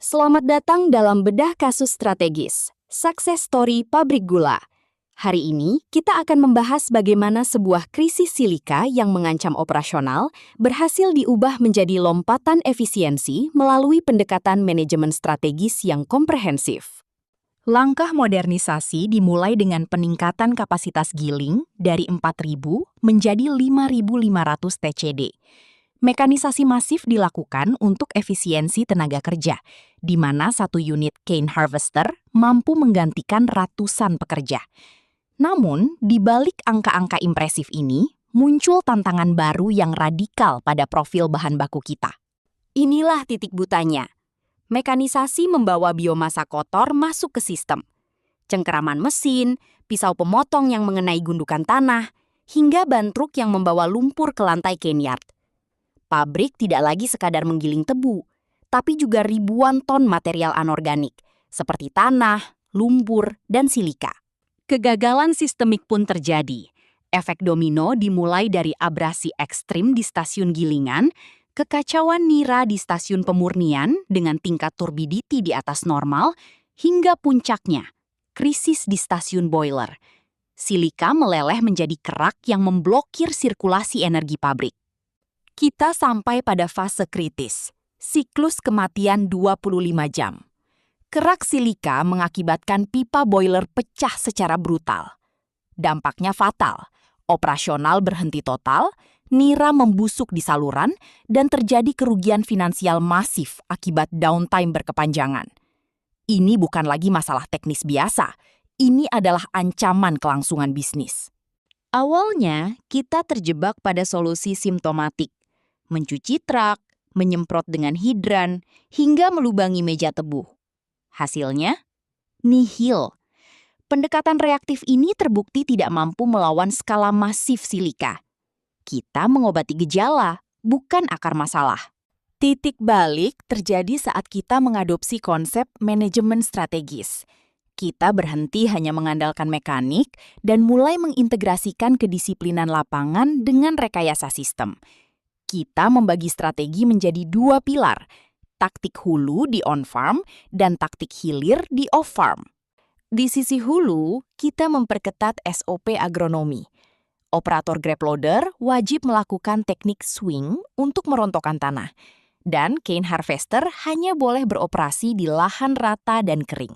Selamat datang dalam bedah kasus strategis, Success Story Pabrik Gula. Hari ini, kita akan membahas bagaimana sebuah krisis silika yang mengancam operasional berhasil diubah menjadi lompatan efisiensi melalui pendekatan manajemen strategis yang komprehensif. Langkah modernisasi dimulai dengan peningkatan kapasitas giling dari 4.000 menjadi 5.500 TCD. Mekanisasi masif dilakukan untuk efisiensi tenaga kerja, di mana satu unit cane harvester mampu menggantikan ratusan pekerja. Namun, di balik angka-angka impresif ini, muncul tantangan baru yang radikal pada profil bahan baku kita. Inilah titik butanya. Mekanisasi membawa biomasa kotor masuk ke sistem. Cengkeraman mesin, pisau pemotong yang mengenai gundukan tanah, hingga ban truk yang membawa lumpur ke lantai cane yard. Pabrik tidak lagi sekadar menggiling tebu, tapi juga ribuan ton material anorganik, seperti tanah, lumpur, dan silika. Kegagalan sistemik pun terjadi. Efek domino dimulai dari abrasi ekstrim di stasiun gilingan, kekacauan nira di stasiun pemurnian dengan tingkat turbidity di atas normal, hingga puncaknya, krisis di stasiun boiler. Silika meleleh menjadi kerak yang memblokir sirkulasi energi pabrik. Kita sampai pada fase kritis, siklus kematian 25 jam. Kerak silika mengakibatkan pipa boiler pecah secara brutal. Dampaknya fatal, operasional berhenti total, nira membusuk di saluran, dan terjadi kerugian finansial masif akibat downtime berkepanjangan. Ini bukan lagi masalah teknis biasa, ini adalah ancaman kelangsungan bisnis. Awalnya, kita terjebak pada solusi simptomatik, mencuci truk, menyemprot dengan hidran, hingga melubangi meja tebu. Hasilnya, nihil. Pendekatan reaktif ini terbukti tidak mampu melawan skala masif silika. Kita mengobati gejala, bukan akar masalah. Titik balik terjadi saat kita mengadopsi konsep manajemen strategis. Kita berhenti hanya mengandalkan mekanik dan mulai mengintegrasikan kedisiplinan lapangan dengan rekayasa sistem. Kita membagi strategi menjadi dua pilar, taktik hulu di on-farm dan taktik hilir di off-farm. Di sisi hulu, kita memperketat SOP agronomi. Operator grab loader wajib melakukan teknik swing untuk merontokkan tanah, dan cane harvester hanya boleh beroperasi di lahan rata dan kering.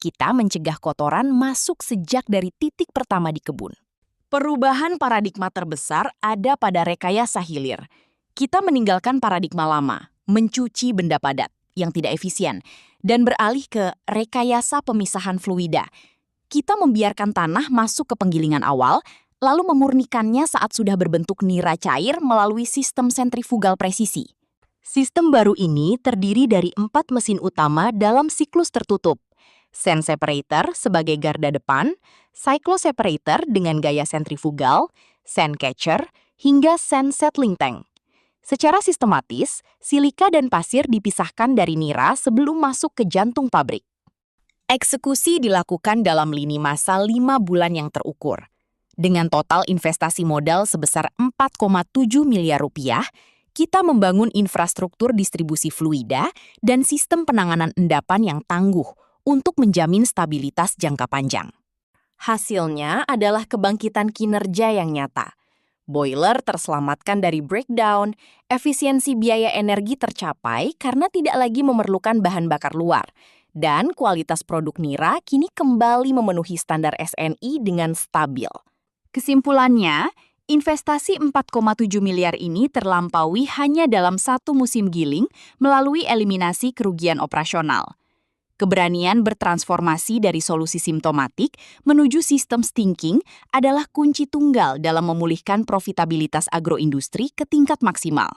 Kita mencegah kotoran masuk sejak dari titik pertama di kebun. Perubahan paradigma terbesar ada pada rekayasa hilir. Kita meninggalkan paradigma lama, mencuci benda padat yang tidak efisien, dan beralih ke rekayasa pemisahan fluida. Kita membiarkan tanah masuk ke penggilingan awal, lalu memurnikannya saat sudah berbentuk nira cair melalui sistem sentrifugal presisi. Sistem baru ini terdiri dari 4 mesin utama dalam siklus tertutup. Sand separator sebagai garda depan, cyclo separator dengan gaya sentrifugal, sand catcher, hingga sand settling tank. Secara sistematis, silika dan pasir dipisahkan dari nira sebelum masuk ke jantung pabrik. Eksekusi dilakukan dalam lini masa 5 bulan yang terukur. Dengan total investasi modal sebesar 4,7 miliar rupiah, kita membangun infrastruktur distribusi fluida dan sistem penanganan endapan yang tangguh untuk menjamin stabilitas jangka panjang. Hasilnya adalah kebangkitan kinerja yang nyata. Boiler terselamatkan dari breakdown, efisiensi biaya energi tercapai karena tidak lagi memerlukan bahan bakar luar, dan kualitas produk nira kini kembali memenuhi standar SNI dengan stabil. Kesimpulannya, investasi 4,7 miliar ini terlampaui hanya dalam satu musim giling melalui eliminasi kerugian operasional. Keberanian bertransformasi dari solusi simptomatik menuju sistem thinking adalah kunci tunggal dalam memulihkan profitabilitas agroindustri ke tingkat maksimal.